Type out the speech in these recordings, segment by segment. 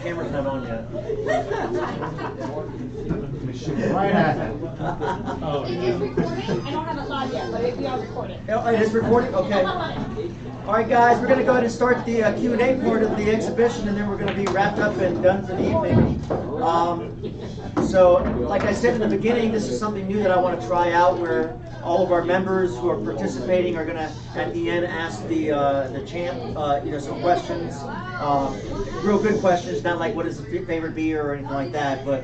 camera's not on yet. Right at it. Oh, It is recording. I don't have it live yet, but we are recording. Oh, it is recording? Okay. All right, guys, we're going to go ahead and start the Q&A part of the exhibition, and then we're going to be wrapped up and done for the evening. So, like I said in the beginning, this is something new that I want to try out, where all of our members who are participating are going to, at the end, ask the champ, some questions, real good questions, not like what is the favorite beer or anything like that, but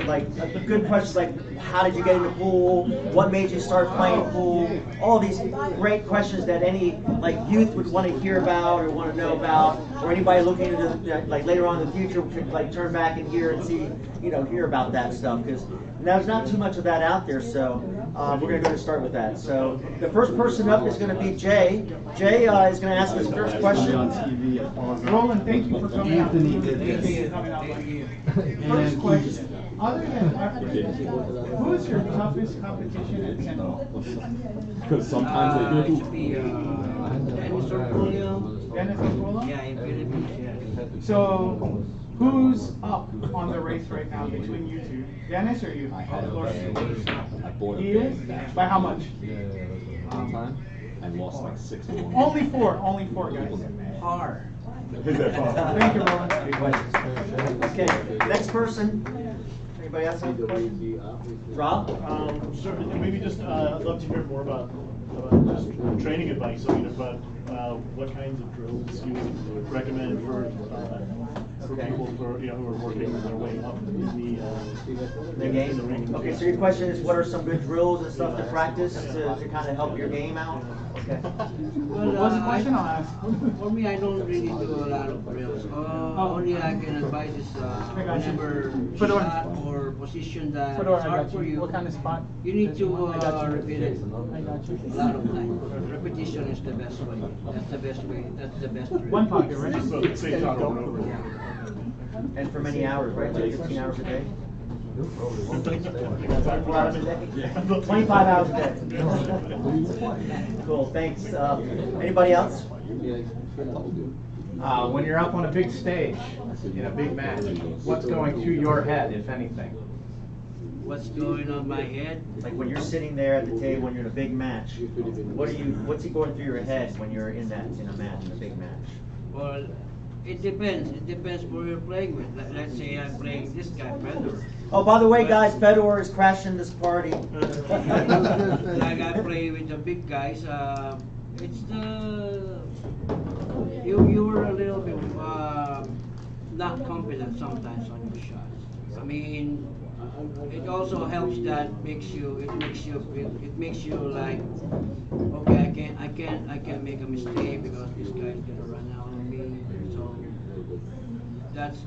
like good questions like how did you get into pool, what made you start playing pool, all these great questions that any like youth would want to hear about or want to know about, or anybody looking into like later on in the future could like turn back and hear and see, hear about that stuff, because there's not too much of that out there. So we're going to go and start with that. So the first person up is going to be Jay. Jay is going to ask his first question. Roland, thank you for coming out. Anthony did this. First question. Other than Africa, who is your toughest competition at Sentinel? Because sometimes they It should be Dennis Orpolio. Dennis Orpolio? Yeah, in Philippines, yeah. So, who's up on the race right now between you two? Dennis or you? He is? By how much? I lost like 6-1. Only four guys. Par. Thank you, Roland. Good questions. Okay, next person. Anybody else have a question? Rob? Sir, maybe just I'd love to hear more about just training advice. About what kinds of drills you would recommend for people who are working their way up in The game? the ring. Okay, so your question is what are some good drills and stuff to practice to kind of help your game out? Okay. What was the question? I'll ask. For me, I don't really do a lot of drills. Only I can advise is whenever shot or position that Fedor, it's I hard got for you. you, What kind of spot? you need to I got you. repeat it I got you. a lot of times. Repetition is the best way. That's the best way. That's the best drill. One pocket, right? So same shot over and over. And for many hours, right? Like 15 hours a day? 24 hours a day? 25 hours a day. Cool, thanks. Anybody else? When you're up on a big stage, in a big match, what's going through your head, if anything? What's going on my head? Like when you're sitting there at the table when you're in a big match, what's going through your head when you're in a match, in a big match? Well, it depends. It depends who you're playing with. Let's say I'm playing this guy, Fedor. Oh, by the way, guys, Fedor is crashing this party. Like I play with the big guys. It's you were a little bit not confident sometimes on your shots. I mean, it also helps that it makes you like, okay, I can't make a mistake because this guy's gonna run out on me. So that's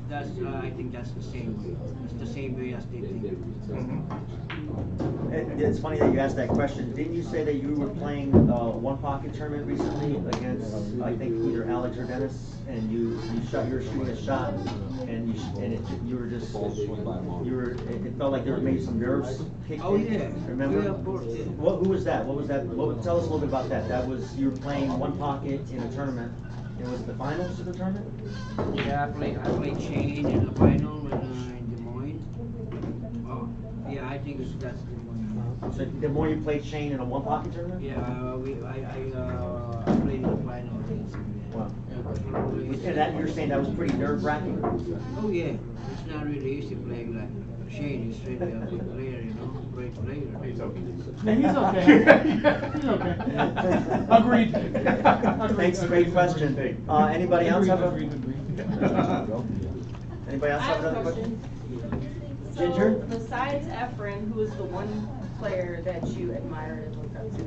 I think that's the same way. It's the same way as they think. It's funny that you asked that question. Didn't you say that you were playing one pocket tournament recently against, I think, either Alex or Dennis, and you were shooting a shot, and it felt like there were maybe some nerves kicked Oh in. yeah, Remember? yeah, of course. Yeah. Who was that? What was that? Tell us a little bit about that. That was, you were playing one pocket in a tournament. It was the finals of the tournament? Yeah, I played chain in the final in Des Moines. Oh, yeah, I think that's the one. So the more you played Shane in a one pocket tournament? Yeah, I played in the final against him. Wow. And that, you're saying that was pretty nerve wracking? Oh yeah, it's not really easy playing like Shane. He's really a good player, great player. He's okay. Yeah, he's okay. He's okay. Agreed. Thanks, great question. Anybody else have Agreed. Anybody else I have have a another question. question? So, Ginger? besides Efren, who is the one player that you admire and look up to?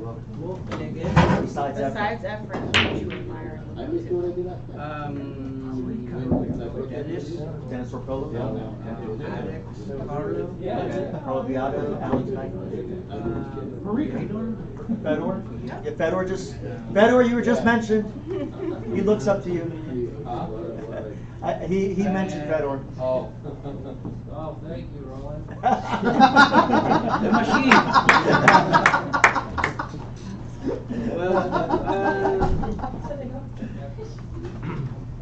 Besides Besides Efren, who do you admire and look up to? Dennis, Orpolo? Alex, Carlo, Carlo Beato, Alex Fedor? Yeah, Fedor, you were just mentioned. He looks up to you. He mentioned Fedor. Oh, thank you, Roland. the machine. Well,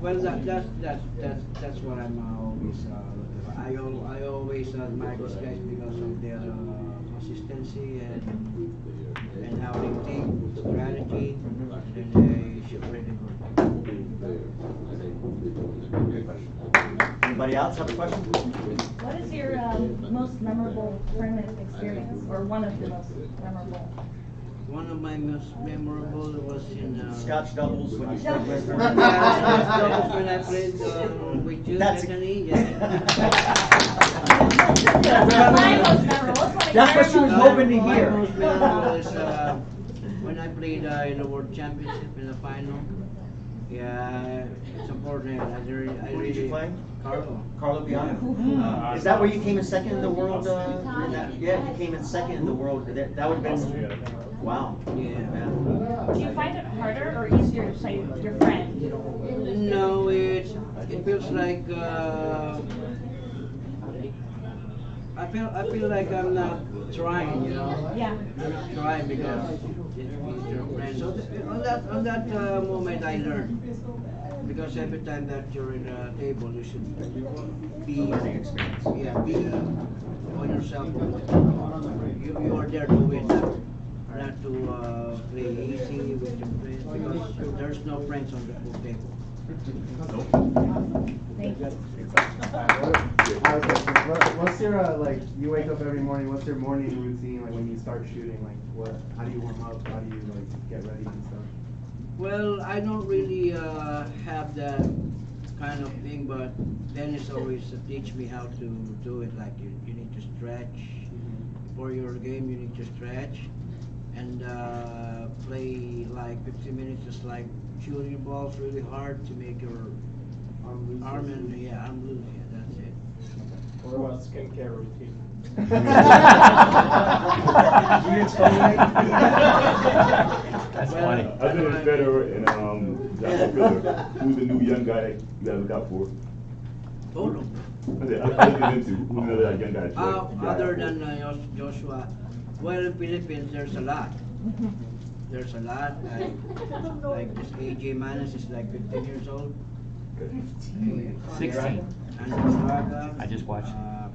Well, that's what I'm always looking for. I always admire these guys because of their consistency and how they think, strategy, and they shoot really good. Anybody else have a question? What is your most memorable tournament experience, or one of the most memorable? One of my most memorable was in Scotch doubles when you played with her. Scotch when I played with you, That's Bethany. Yeah. My most memorable. What's one of That's your what she was most hoping to memorable? hear. My most memorable is when I played in the World Championship in the final. Yeah, it's important. Who did you play? Carlo. Carlo Bianco. Is that where you came in second in the world? Yeah, you came in second in the world. That would have been, wow. Yeah. Do you find it harder or easier to play with your friend? No, it feels like I feel like I'm not trying, you know. Yeah. I'm not trying because it's your friend. So on that moment I learned. Because every time that you're in a table, you should be Learning experience. Yeah, be on yourself. You are there to win, not to play easy with your friends. Because there's no friends on the pool table. Thank you. What's your like? You wake up every morning. What's your morning routine like when you start shooting? Like what? How do you warm up? How do you like get ready and stuff? Well, I don't really have that kind of thing, but Dennis always teach me how to do it. Like you need to stretch for your game. You need to stretch and play like 15 minutes, just like shooting balls really hard to make your arm and arm loose. Yeah, that's it. What about skincare routine? You exfoliate? That's Well, funny. I think it's better and Jack Miller, who's the new young guy you gotta look out for. Hold on. I said, I look into who's another young guy. Other than Joshua, well, in Philippines, there's a lot. There's a lot. Like this AJ Manis is like 15 years old. 16. And Braga, I just watched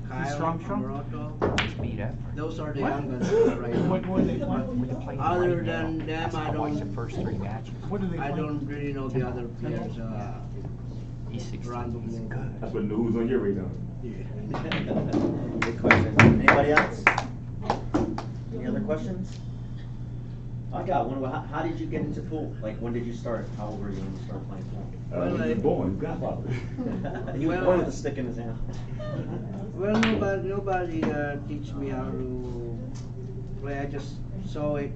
Kyle Strong? Moroto. Just beat up. Those are the What? young guns right What now. were they playing? When they're playing Other right than now, them, I watched the first 3 matches. What do they I play? don't really know the other players. He's 16. Rondo He's Bloom. good. That's what news on your radar. Good question. Anybody else? Any other questions? I got one. How did you get into pool? Like, when did you start? How old were you when you started playing pool? Well, He was born, his grandfather. He was Well, born with a stick in his hand. Well, nobody teach me how to play. I just saw it.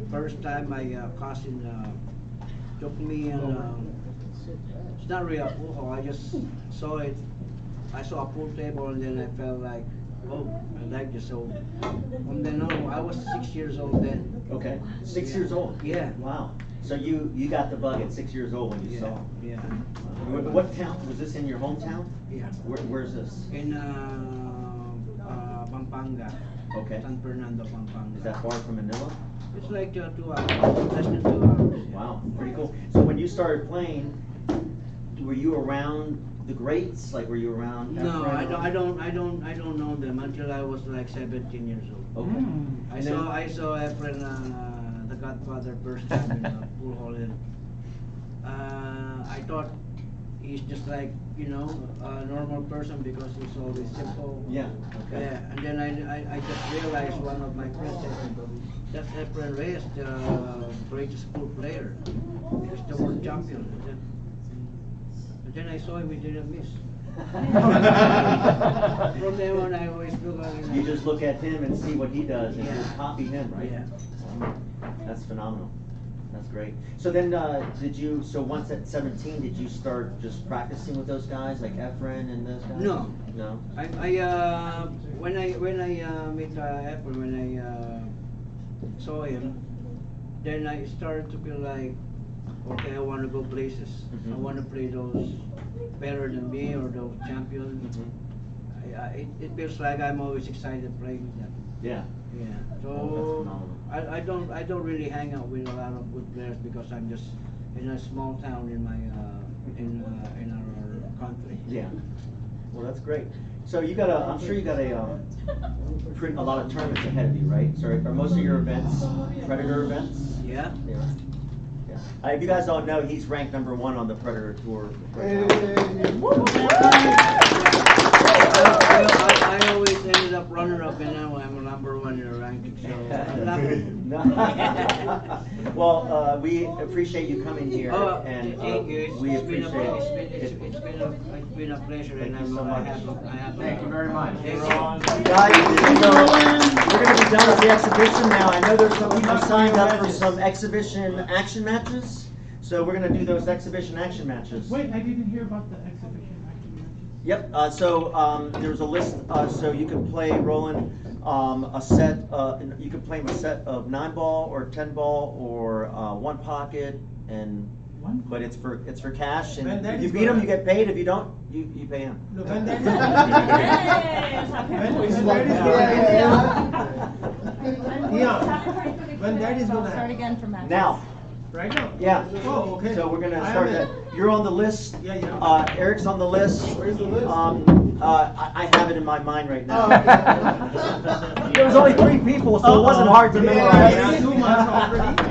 First time my cousin took me and it's not really a pool hall. I just saw it. I saw a pool table and then I felt like, oh, I like this. So from then on, I was 6 years old then. Okay, 6 years old? Yeah. Wow. So you got the bug at 6 years old when you saw? Yeah. What town? Was this in your hometown? Yeah. Where's this? In Pampanga. Okay. San Fernando, Pampanga. Is that far from Manila? It's like 2 hours, less than 2 hours. Yeah. Wow, pretty cool. So when you started playing, were you around the greats? Like, were you around? No, Efren? I don't know them until I was like 17 years old. Okay. I And saw then- I saw Efren, the Godfather, first time in the pool hall. And, I thought he's just like a normal person because he's always simple. Yeah. Okay. Yeah, and then I just realized one of my friends said, "That's Efren Reyes, the greatest pool player. He's the world champion." And then I saw him, we didn't miss. From then on, I always look at him. You just look at him and see what he does and Yeah. just copy him, right? Yeah. That's phenomenal. That's great. So then, so once at 17, did you start just practicing with those guys, like Efren and those guys? No. No? When I met Efren, when I saw him, then I started to feel like, okay, I want to go places. Mhm. I want to play those better than me or those champions. Mhm. It feels like I'm always excited playing with them. Yeah. Yeah. Oh, So that's phenomenal. I don't really hang out with a lot of good players because I'm just in a small town in my in our country. Yeah. Well, that's great. So you got I'm sure you got a lot of tournaments ahead of you, right? So are most of your events Predator events? Yeah. Yeah. Yeah. If you guys don't know, he's ranked #1 on the Predator Tour. I always ended up runner-up, and now I'm #1 in the ranking. So well, we appreciate you coming here, oh, and thank you. we appreciate It's been a pleasure, Thank and you so much. Thank you very much. Guys, we're going to be done with the exhibition now. I know there's some people signed up for some exhibition action matches, so we're going to do those exhibition action matches. Wait, I didn't hear about the exhibition actually. Yep. So there's a list. So you can play Roland a set. You can play him a set of 9-ball or 10-ball or 1 pocket, and but it's for cash. And if you beat him, you get paid. If you don't, you pay him. When that is gonna start again from matches. Now. Right now? Yeah. Oh, okay. So we're gonna start that. You're on the list. Yeah, yeah. Eric's on the list. Where's the list? I have it in my mind right now. Oh, okay. There was only 3 people, so it wasn't hard to memorize. Yeah, 2 months already.